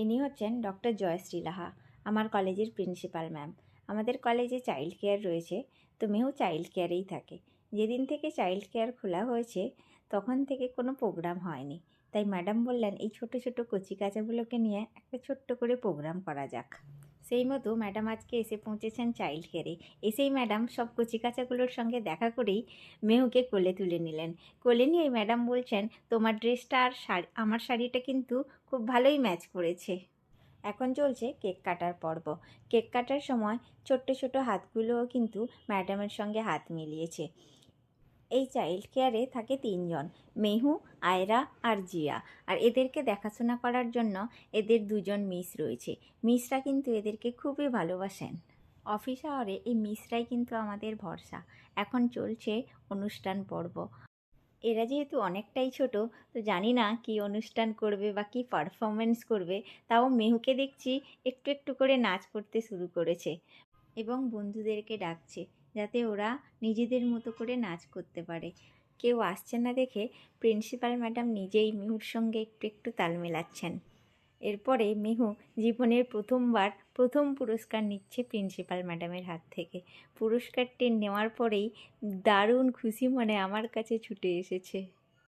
ইনি হচ্ছেন ডক্টর জয়শ্রী লাহা, আমার কলেজের প্রিন্সিপাল ম্যাম। আমাদের কলেজে চাইল্ড কেয়ার রয়েছে, তো মেয়েও চাইল্ড কেয়ারেই থাকে। যেদিন থেকে চাইল্ড কেয়ার খোলা হয়েছে তখন থেকে কোনো প্রোগ্রাম হয়নি, তাই ম্যাডাম বললেন এই ছোট ছোট কচি কাচাগুলোকে নিয়ে একটা ছোট্ট করে প্রোগ্রাম করা যাক। সেই মতো ম্যাডাম আজকে এসে পৌঁছেছেন চাইল্ড কেয়ারে। এসেই ম্যাডাম সব কচি কাচাগুলোর সঙ্গে দেখা করেই মেহুকে কোলে তুলে নিলেন। কোলে নিয়েই ম্যাডাম বলছেন, তোমার ড্রেসটা আর আমার শাড়িটা কিন্তু খুব ভালোই ম্যাচ করেছে। এখন চলছে কেক কাটার পর্ব। কেক কাটার সময় ছোট্ট ছোট হাতগুলোও কিন্তু ম্যাডামের সঙ্গে হাত মিলিয়েছে। এই চাইল্ড কেয়ারে থাকে 3 জন, মেহু, আয়রা আর জিয়া। আর এদেরকে দেখাশোনা করার জন্য এদের 2 জন মিস রয়েছে। মিসরা কিন্তু এদেরকে খুবই ভালোবাসেন। অফিস আওয়ারে এই মিসরাই কিন্তু আমাদের ভরসা। এখন চলছে অনুষ্ঠান পর্ব। এরা যেহেতু অনেকটাই ছোট, তো জানি না কি অনুষ্ঠান করবে বা কি পারফরমেন্স করবে। তাও মেহুকে দেখছি একটু একটু করে নাচ করতে শুরু করেছে এবং বন্ধুদেরকে ডাকছে যাতে ওরা নিজেদের মতো করে নাচ করতে পারে। কেউ আসছে না দেখে প্রিন্সিপাল ম্যাডাম নিজেই মেহুর সঙ্গে একটু একটু তাল মেলাচ্ছেন। এরপরে মেহু জীবনের প্রথমবার প্রথম পুরস্কার নিচ্ছে প্রিন্সিপাল ম্যাডামের হাত থেকে। পুরস্কারটি নেওয়ার পরেই দারুণ খুশি মনে আমার কাছে ছুটে এসেছে।